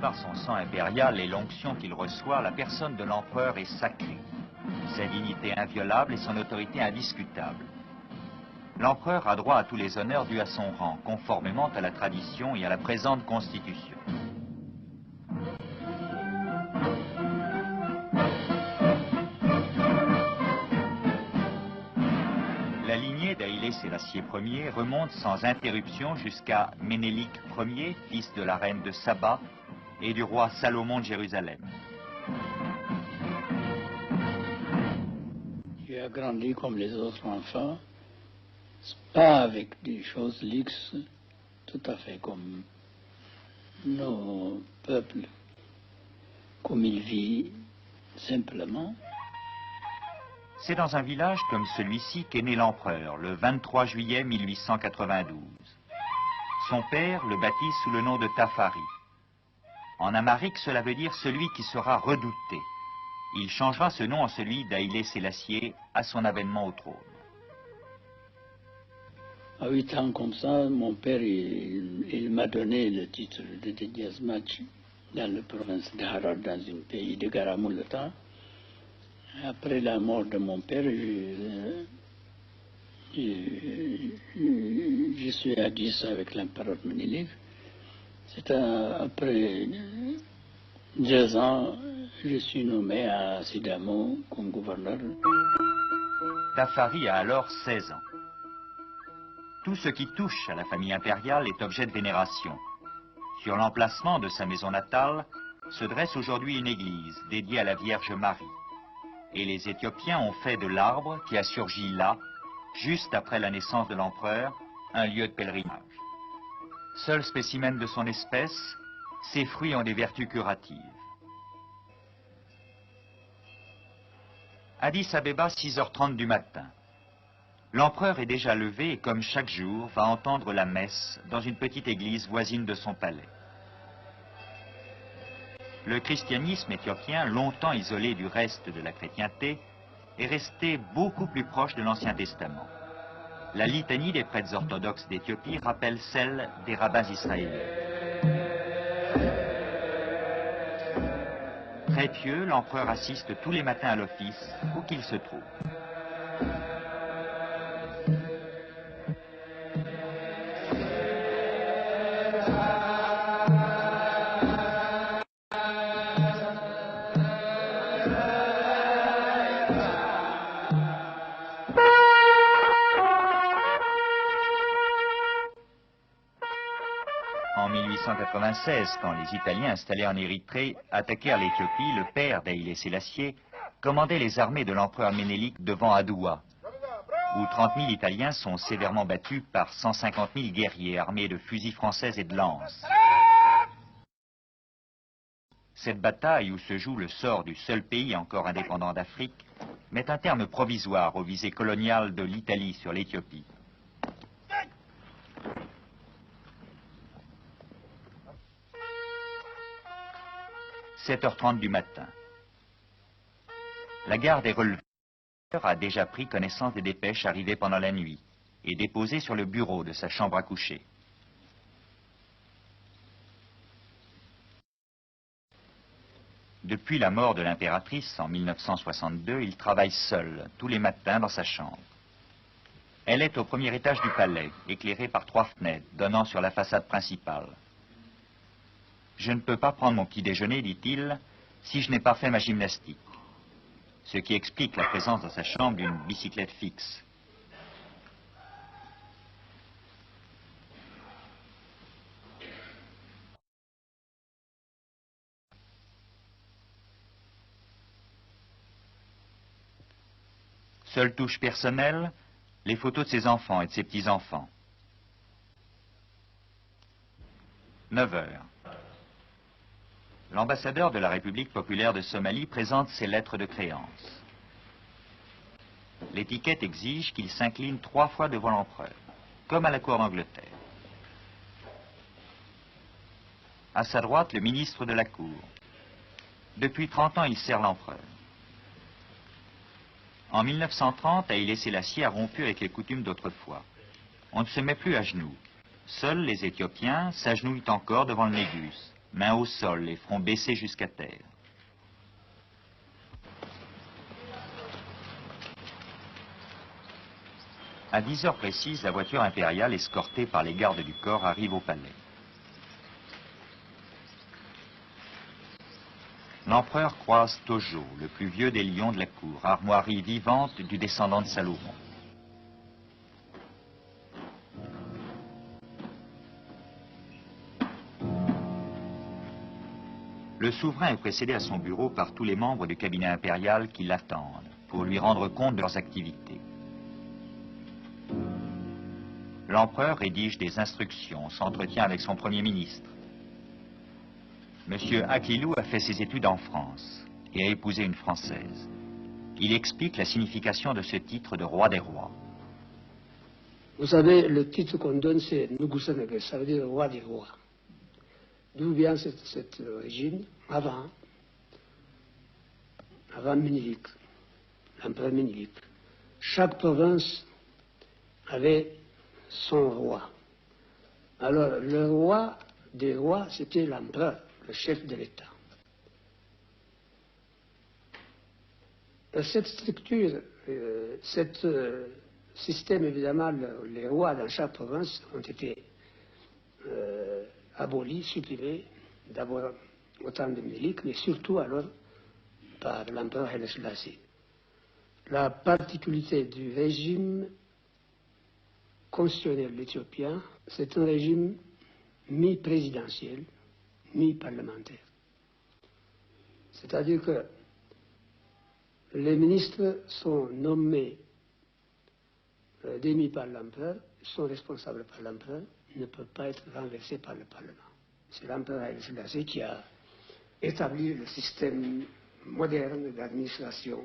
par son sang impérial et l'onction qu'il reçoit, la personne de l'empereur est sacrée. Sa dignité inviolable et son autorité indiscutable. L'empereur a droit à tous les honneurs dus à son rang, conformément à la tradition et à la présente constitution. La lignée d'Haïlé Sélassié Ier remonte sans interruption jusqu'à Ménélik Ier, fils de la reine de Saba et du roi Salomon de Jérusalem. J'ai grandi comme les autres enfants, pas avec des choses luxes, tout à fait comme nos peuples, comme ils vivent simplement. C'est dans un village comme celui-ci qu'est né l'empereur, le 23 juillet 1892. Son père le baptise sous le nom de Tafari. En amharique, cela veut dire celui qui sera redouté. Il changera ce nom en celui d'Haïlé Sélassié à son avènement au trône. À 8 ans comme ça, mon père il m'a donné le titre de Diazmach dans la province de Harar, dans un pays de Garamulata. Après la mort de mon père, je suis à 10 avec l'empereur Ménélik. C'est après 2 ans, je suis nommé à Sidamo comme gouverneur. Tafari a alors 16 ans. Tout ce qui touche à la famille impériale est objet de vénération. Sur l'emplacement de sa maison natale se dresse aujourd'hui une église dédiée à la Vierge Marie. Et les Éthiopiens ont fait de l'arbre qui a surgi là, juste après la naissance de l'empereur, un lieu de pèlerinage. Seul spécimen de son espèce, ses fruits ont des vertus curatives. Addis Abeba, 6h30 du matin. L'empereur est déjà levé et, comme chaque jour, va entendre la messe dans une petite église voisine de son palais. Le christianisme éthiopien, longtemps isolé du reste de la chrétienté, est resté beaucoup plus proche de l'Ancien Testament. La litanie des prêtres orthodoxes d'Éthiopie rappelle celle des rabbins israéliens. Très pieux, l'empereur assiste tous les matins à l'office, où qu'il se trouve. En 1896, quand les Italiens installés en Érythrée attaquèrent l'Éthiopie, le père d'Haïlé Sélassié commandait les armées de l'empereur Ménélik devant Adoua, où 30 000 Italiens sont sévèrement battus par 150 000 guerriers armés de fusils français et de lances. Cette bataille, où se joue le sort du seul pays encore indépendant d'Afrique, met un terme provisoire aux visées coloniales de l'Italie sur l'Éthiopie. « 7h30 du matin. La garde des releveurs a déjà pris connaissance des dépêches arrivées pendant la nuit et déposées sur le bureau de sa chambre à coucher. Depuis la mort de l'impératrice en 1962, il travaille seul, tous les matins dans sa chambre. Elle est au premier étage du palais, éclairée par 3 fenêtres donnant sur la façade principale. « Je ne peux pas prendre mon petit déjeuner, dit-il, si je n'ai pas fait ma gymnastique. » Ce qui explique la présence dans sa chambre d'une bicyclette fixe. Seule touche personnelle, les photos de ses enfants et de ses petits-enfants. 9 heures. L'ambassadeur de la République populaire de Somalie présente ses lettres de créance. L'étiquette exige qu'il s'incline 3 fois devant l'empereur, comme à la cour d'Angleterre. À sa droite, le ministre de la cour. Depuis 30 ans, il sert l'empereur. En 1930, Haïlé Sélassié a rompu avec les coutumes d'autrefois. On ne se met plus à genoux. Seuls les Éthiopiens s'agenouillent encore devant le négus, mains au sol, les fronts baissés jusqu'à terre. À 10 heures précises, la voiture impériale, escortée par les gardes du corps, arrive au palais. L'empereur croise Tojo, le plus vieux des lions de la cour, armoirie vivante du descendant de Salomon. Le souverain est précédé à son bureau par tous les membres du cabinet impérial qui l'attendent pour lui rendre compte de leurs activités. L'empereur rédige des instructions, s'entretient avec son premier ministre. Monsieur Akilou a fait ses études en France et a épousé une Française. Il explique la signification de ce titre de roi des rois. Vous savez, le titre qu'on donne, c'est Nugusanage, ça veut dire roi des rois. D'où vient cette origine? Avant Ménélique, l'empereur Ménélique, chaque province avait son roi. Alors, le roi des rois, c'était l'empereur, le chef de l'État. Cette structure, système, évidemment, les rois dans chaque province ont été abolis, supprimés, d'abord au temps de Ménélique, mais surtout alors par l'empereur Haïlé Sélassié. La particularité du régime constitutionnel éthiopien, c'est un régime mi-présidentiel, mi-parlementaire. C'est-à-dire que les ministres sont nommés démis par l'empereur, sont responsables par l'empereur, ne peuvent pas être renversés par le Parlement. C'est l'empereur Haïlé Sélassié qui a établi le système moderne d'administration.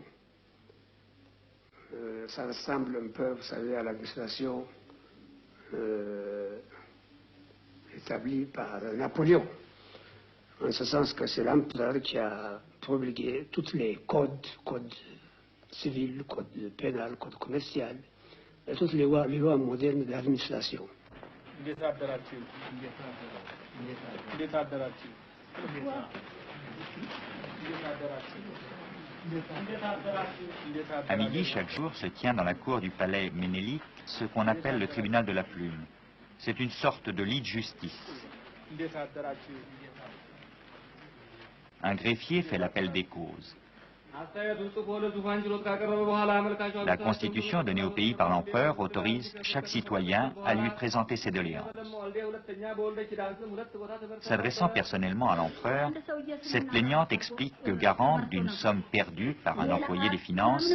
Ça ressemble un peu, vous savez, à l'administration établie par Napoléon, en ce sens que c'est l'empereur qui a promulgué tous les codes civils, codes pénal, codes commerciaux, et toutes les lois modernes d'administration. À midi, chaque jour, se tient dans la cour du palais Ménélique ce qu'on appelle le tribunal de la plume. C'est une sorte de lit de justice. Un greffier fait l'appel des causes. La constitution donnée au pays par l'empereur autorise chaque citoyen à lui présenter ses doléances. S'adressant personnellement à l'empereur, cette plaignante explique que garante d'une somme perdue par un employé des finances,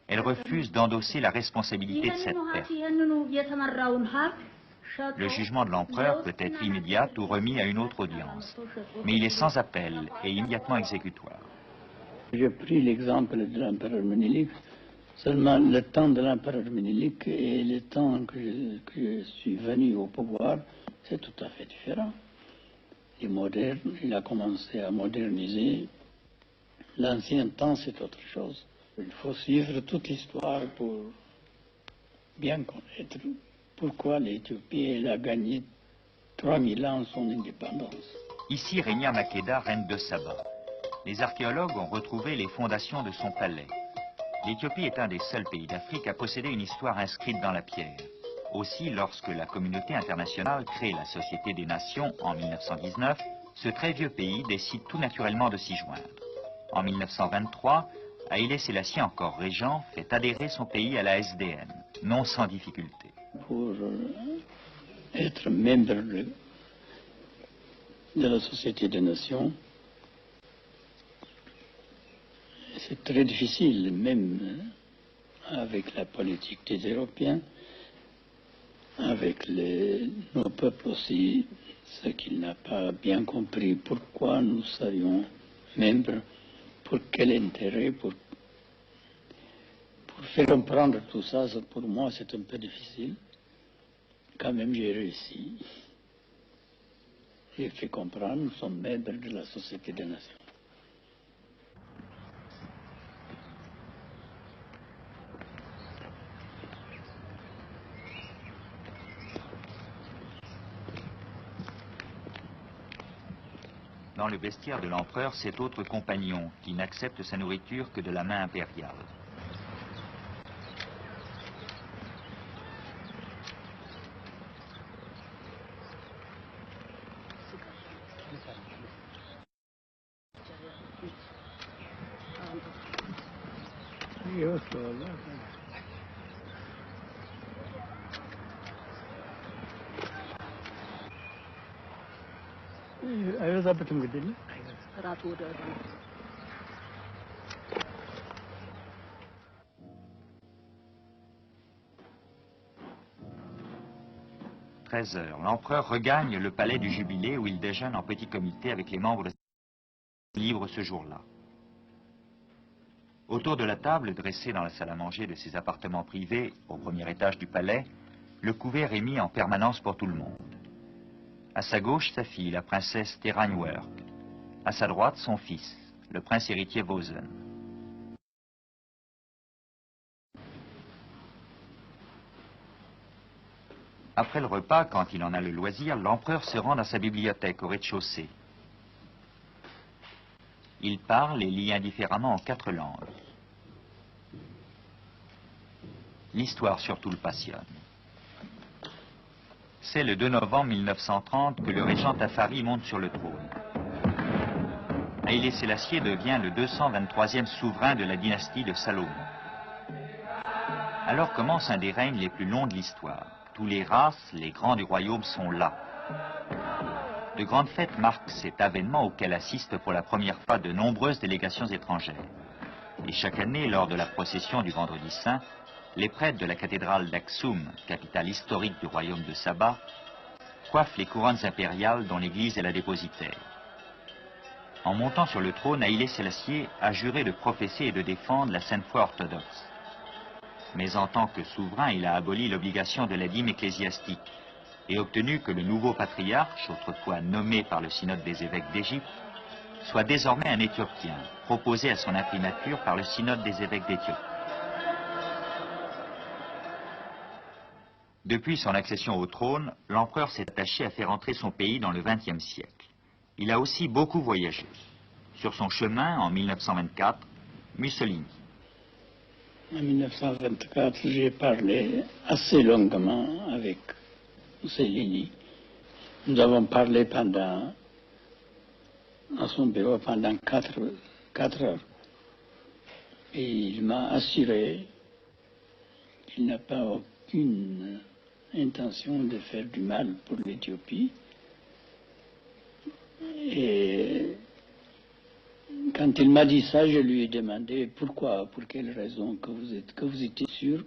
elle refuse d'endosser la responsabilité de cette perte. Le jugement de l'empereur peut être immédiat ou remis à une autre audience, mais il est sans appel et immédiatement exécutoire. J'ai pris l'exemple de l'empereur Ménélique, seulement le temps de l'empereur Ménélique et le temps que je suis venu au pouvoir, c'est tout à fait différent. Il est moderne, il a commencé à moderniser. L'ancien temps, c'est autre chose. Il faut suivre toute l'histoire pour bien connaître pourquoi l'Éthiopie a gagné 3000 ans son indépendance. Ici, régna Makeda, reine de Saba. Les archéologues ont retrouvé les fondations de son palais. L'Éthiopie est un des seuls pays d'Afrique à posséder une histoire inscrite dans la pierre. Aussi, lorsque la communauté internationale crée la Société des Nations en 1919, ce très vieux pays décide tout naturellement de s'y joindre. En 1923, Haïlé Sélassié, encore régent, fait adhérer son pays à la SDN, non sans difficulté. Pour être membre de la Société des Nations, c'est très difficile, même avec la politique des Européens, avec nos peuples aussi, ce qu'il n'a pas bien compris, pourquoi nous serions membres, pour quel intérêt, pour faire comprendre tout ça, pour moi c'est un peu difficile. Quand même j'ai réussi. J'ai fait comprendre, nous sommes membres de la Société des Nations. Dans le vestiaire de l'empereur, cet autre compagnon qui n'accepte sa nourriture que de la main impériale. « 13 heures, l'empereur regagne le palais du Jubilé où il déjeune en petit comité avec les membres de libre ce jour-là. Autour de la table, dressée dans la salle à manger de ses appartements privés, au premier étage du palais, le couvert est mis en permanence pour tout le monde. À sa gauche, sa fille, la princesse Teragnwerk. À sa droite, son fils, le prince héritier Wozen. Après le repas, quand il en a le loisir, l'empereur se rend dans sa bibliothèque au rez-de-chaussée. Il parle et lit indifféremment en 4 langues. L'histoire surtout le passionne. C'est le 2 novembre 1930 que le régent Tafari monte sur le trône. Haïlé Sélassié devient le 223e souverain de la dynastie de Salomon. Alors commence un des règnes les plus longs de l'histoire. Tous les races, les grands du royaume sont là. De grandes fêtes marquent cet avènement auquel assistent pour la première fois de nombreuses délégations étrangères. Et chaque année, lors de la procession du Vendredi Saint, les prêtres de la cathédrale d'Aksum, capitale historique du royaume de Saba, coiffent les couronnes impériales dont l'église est la dépositaire. En montant sur le trône, Haïlé Sélassié a juré de professer et de défendre la sainte foi orthodoxe. Mais en tant que souverain, il a aboli l'obligation de la dîme ecclésiastique et obtenu que le nouveau patriarche, autrefois nommé par le synode des évêques d'Égypte, soit désormais un Éthiopien, proposé à son imprimature par le synode des évêques d'Éthiopie. Depuis son accession au trône, l'empereur s'est attaché à faire entrer son pays dans le XXe siècle. Il a aussi beaucoup voyagé. Sur son chemin, en 1924, Mussolini. En 1924, j'ai parlé assez longuement avec Mussolini. Nous avons parlé à son bureau pendant 4 heures. Et il m'a assuré qu'il n'a pas aucune intention de faire du mal pour l'Éthiopie. Et quand il m'a dit ça, je lui ai demandé pourquoi, pour quelle raison, que vous étiez sûr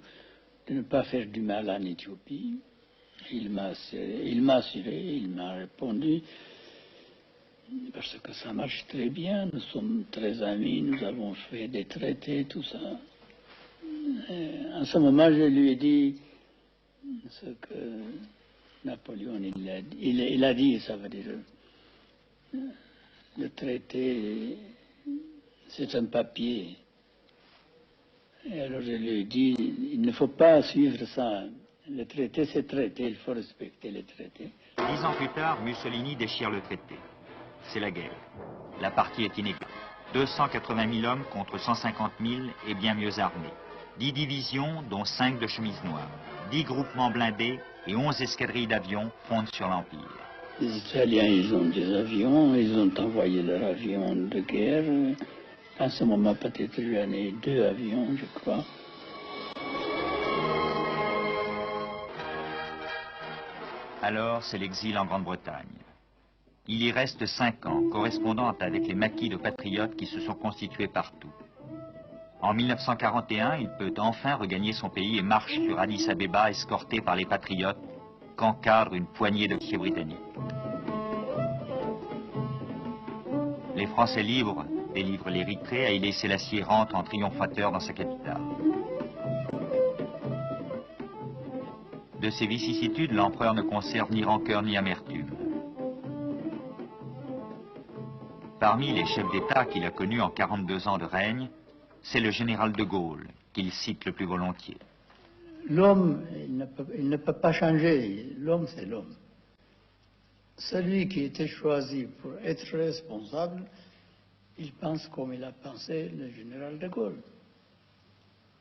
de ne pas faire du mal en Éthiopie. Il m'a assuré, il m'a répondu, parce que ça marche très bien, nous sommes très amis, nous avons fait des traités, tout ça. Et en ce moment, je lui ai dit ce que Napoléon il a dit, ça veut dire le traité, c'est un papier. Et alors je lui ai dit, il ne faut pas suivre ça. Le traité, c'est traité, il faut respecter les traités. 10 ans plus tard, Mussolini déchire le traité. C'est la guerre. La partie est inégale. 280 000 hommes contre 150 000 et bien mieux armés. 10 divisions, dont 5 de chemise noire. 10 groupements blindés et 11 escadrilles d'avions fondent sur l'Empire. Les Italiens, ils ont des avions, ils ont envoyé leurs avions de guerre. En ce moment, peut-être il y en a 2 avions, je crois. Alors, c'est l'exil en Grande-Bretagne. Il y reste 5 ans, correspondant avec les maquis de patriotes qui se sont constitués partout. En 1941, il peut enfin regagner son pays et marche sur Addis Abeba escorté par les patriotes qu'encadre une poignée d'officiers britanniques. Les Français libres délivrent l'Érythrée, Haïlé Sélassié rentre en triomphateur dans sa capitale. De ces vicissitudes, l'empereur ne conserve ni rancœur ni amertume. Parmi les chefs d'État qu'il a connus en 42 ans de règne, c'est le général de Gaulle qu'il cite le plus volontiers. L'homme, il ne peut pas changer. L'homme, c'est l'homme. celui qui était choisi pour être responsable, il pense comme il a pensé le général de Gaulle.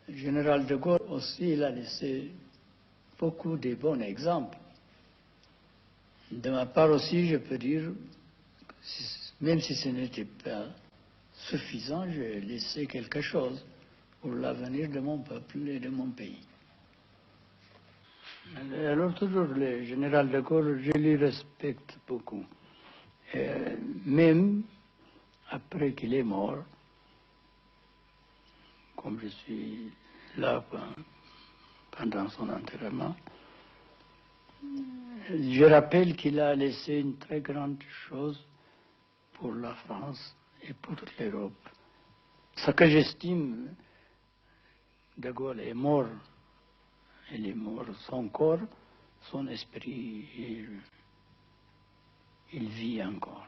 Le général de Gaulle aussi, il a laissé beaucoup de bons exemples. De ma part aussi, je peux dire, même si ce n'était pas suffisant, j'ai laissé quelque chose pour l'avenir de mon peuple et de mon pays. Alors toujours, le général de Gaulle, je lui respecte beaucoup. Et même après qu'il est mort, comme je suis là pendant son enterrement, je rappelle qu'il a laissé une très grande chose pour la France et pour l'Europe. Ce que j'estime, de Gaulle est mort. Il est mort, son corps, son esprit, il vit encore.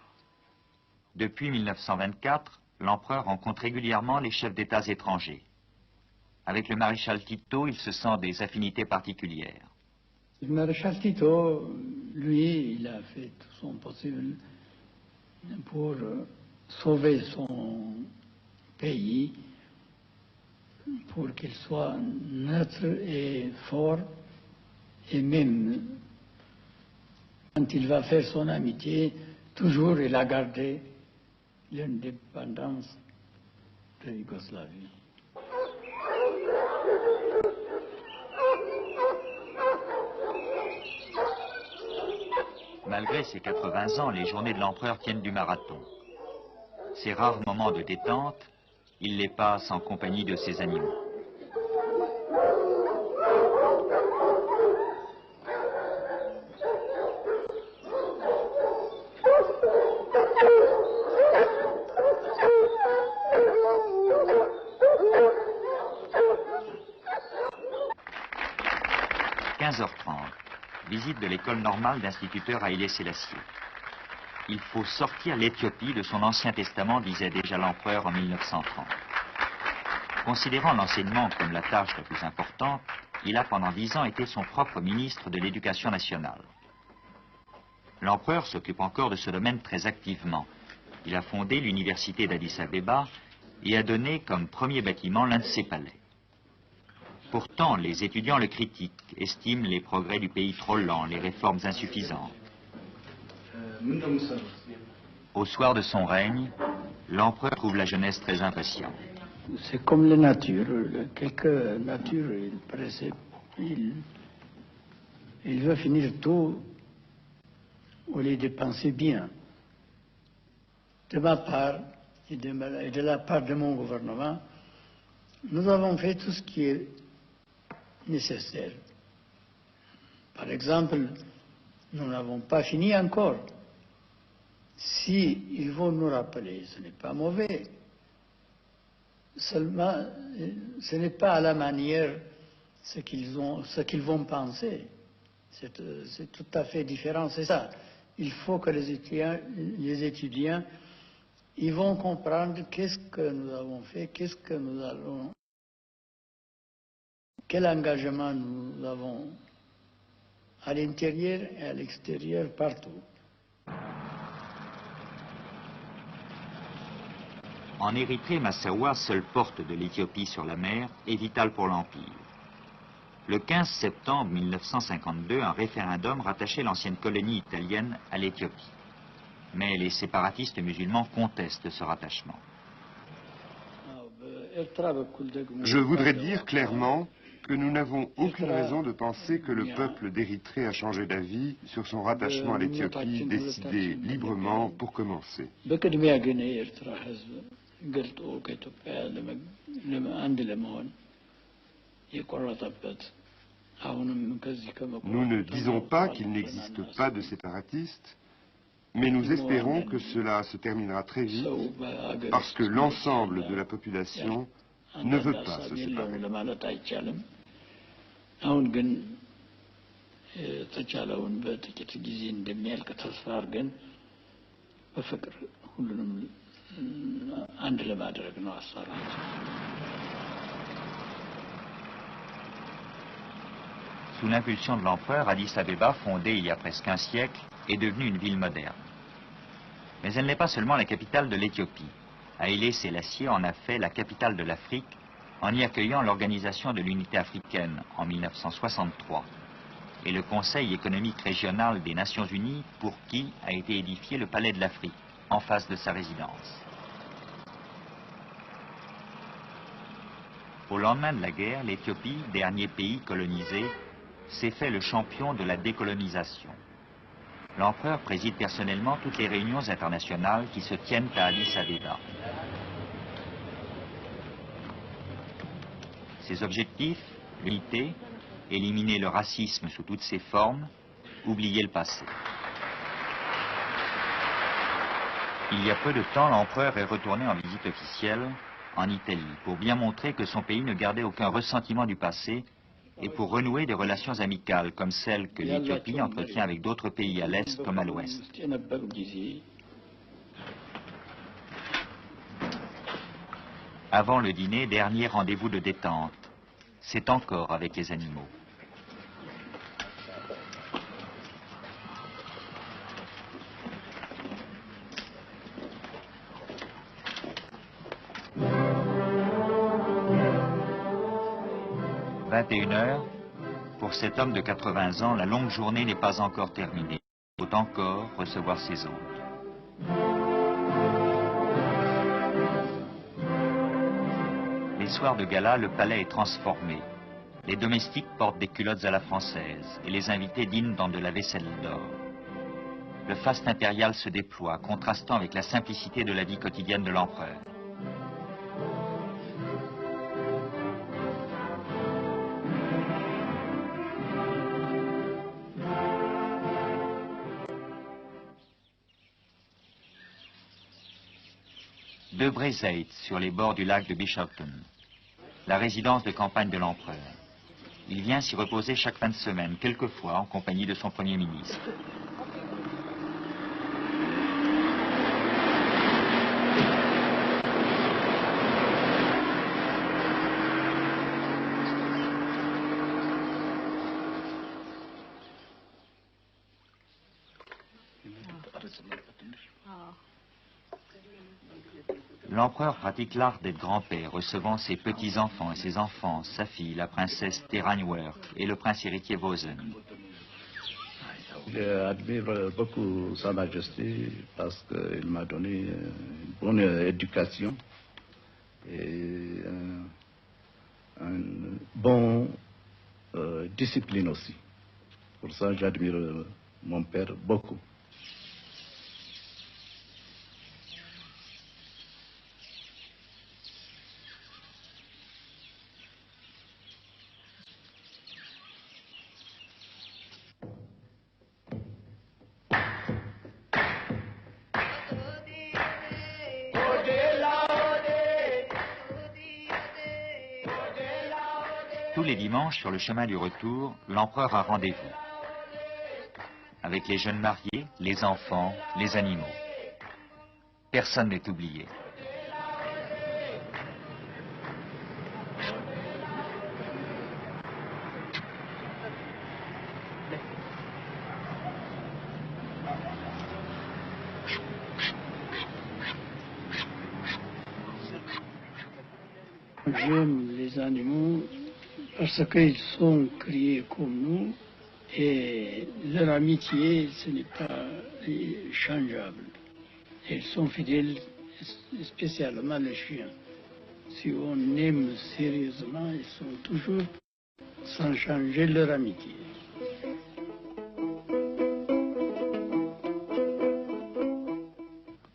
Depuis 1924, l'empereur rencontre régulièrement les chefs d'État étrangers. Avec le maréchal Tito, il se sent des affinités particulières. Le maréchal Tito, lui, il a fait tout son possible pour sauver son pays, pour qu'il soit neutre et fort, et même quand il va faire son amitié, toujours il a gardé l'indépendance de Yougoslavie. Malgré ses 80 ans, les journées de l'empereur tiennent du marathon. Ces rares moments de détente, il les passe en compagnie de ses animaux. « 15h30, visite de l'école normale d'instituteurs à Haïlé Sélassié. Il faut sortir l'Éthiopie de son Ancien Testament, disait déjà l'empereur en 1930. Considérant l'enseignement comme la tâche la plus importante, il a pendant 10 ans été son propre ministre de l'Éducation nationale. L'empereur s'occupe encore de ce domaine très activement. Il a fondé l'université d'Addis Abeba et a donné comme premier bâtiment l'un de ses palais. Pourtant, les étudiants le critiquent, estiment les progrès du pays trop lents, les réformes insuffisantes. Au soir de son règne, l'empereur trouve la jeunesse très impatiente. C'est comme la nature. Quelque nature, il veut finir tout au lieu de penser bien. De ma part et de la part de mon gouvernement, nous avons fait tout ce qui est nécessaire. Par exemple, nous n'avons pas fini encore. Si ils vont nous rappeler, ce n'est pas mauvais. Seulement, ce n'est pas à la manière ce qu'ils vont penser. C'est tout à fait différent, c'est ça. Il faut que les étudiants, ils vont comprendre qu'est-ce que nous avons fait, quel engagement nous avons à l'intérieur et à l'extérieur, partout. En Érythrée, Massawa, seule porte de l'Éthiopie sur la mer, est vitale pour l'Empire. Le 15 septembre 1952, un référendum rattachait l'ancienne colonie italienne à l'Éthiopie. Mais les séparatistes musulmans contestent ce rattachement. Je voudrais dire clairement que nous n'avons aucune raison de penser que le peuple d'Érythrée a changé d'avis sur son rattachement à l'Éthiopie, décidé librement pour commencer. Nous ne disons pas qu'il n'existe pas de séparatistes, mais nous espérons que cela se terminera très vite parce que l'ensemble de la population ne veut pas se séparer. Sous l'impulsion de l'empereur, Addis Abeba, fondée il y a presque un siècle, est devenue une ville moderne. Mais elle n'est pas seulement la capitale de l'Éthiopie. Haïlé Sélassié en a fait la capitale de l'Afrique en y accueillant l'Organisation de l'Unité africaine en 1963 et le Conseil économique régional des Nations Unies pour qui a été édifié le Palais de l'Afrique en face de sa résidence. Au lendemain de la guerre, l'Éthiopie, dernier pays colonisé, s'est fait le champion de la décolonisation. L'empereur préside personnellement toutes les réunions internationales qui se tiennent à Addis Abeba. Ses objectifs, l'unité, éliminer le racisme sous toutes ses formes, oublier le passé. Il y a peu de temps, l'empereur est retourné en visite officielle en Italie pour bien montrer que son pays ne gardait aucun ressentiment du passé et pour renouer des relations amicales comme celles que l'Éthiopie entretient avec d'autres pays à l'Est comme à l'Ouest. Avant le dîner, dernier rendez-vous de détente. C'est encore avec les animaux. « 21h, pour cet homme de 80 ans, la longue journée n'est pas encore terminée. Il faut encore recevoir ses hôtes. Les soirs de gala, le palais est transformé. Les domestiques portent des culottes à la française et les invités dînent dans de la vaisselle d'or. Le faste impérial se déploie, contrastant avec la simplicité de la vie quotidienne de l'empereur. De Brezeit, sur les bords du lac de Bischoften, la résidence de campagne de l'empereur. Il vient s'y reposer chaque fin de semaine, quelquefois en compagnie de son Premier ministre. L'empereur pratique l'art d'être grand-père, recevant ses petits-enfants et ses enfants, sa fille, la princesse Teranwerk, et le prince héritier Wozen. J'admire beaucoup Sa Majesté parce qu'il m'a donné une bonne éducation et une bonne discipline aussi. Pour ça, j'admire mon père beaucoup. Tous les dimanches, sur le chemin du retour, l'empereur a rendez-vous avec les jeunes mariés, les enfants, les animaux. Personne n'est oublié. J'aime les animaux parce qu'ils sont créés comme nous et leur amitié, ce n'est pas changeable. Ils sont fidèles, spécialement les chiens. Si on aime sérieusement, ils sont toujours sans changer leur amitié.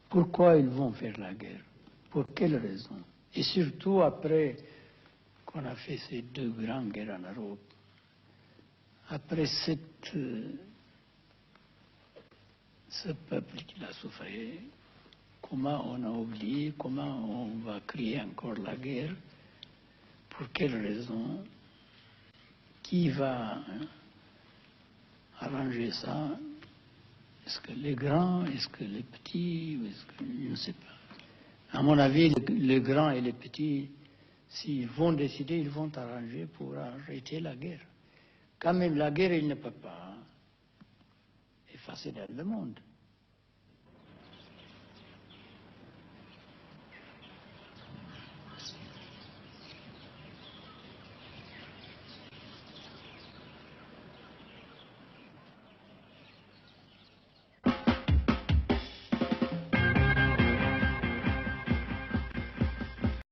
Pourquoi ils vont faire la guerre? Pour quelle raison? Et surtout après qu'on a fait ces deux grandes guerres en Europe, après ce peuple qui l'a souffert, comment on a oublié, comment on va créer encore la guerre, pour quelle raison, qui va arranger ça? Est-ce que les grands, est-ce que les petits, est-ce que, je ne sais pas. À mon avis, les grands et les petits, s'ils vont décider, ils vont arranger pour arrêter la guerre. Quand même, la guerre, il ne peut pas. Il fascinait le monde.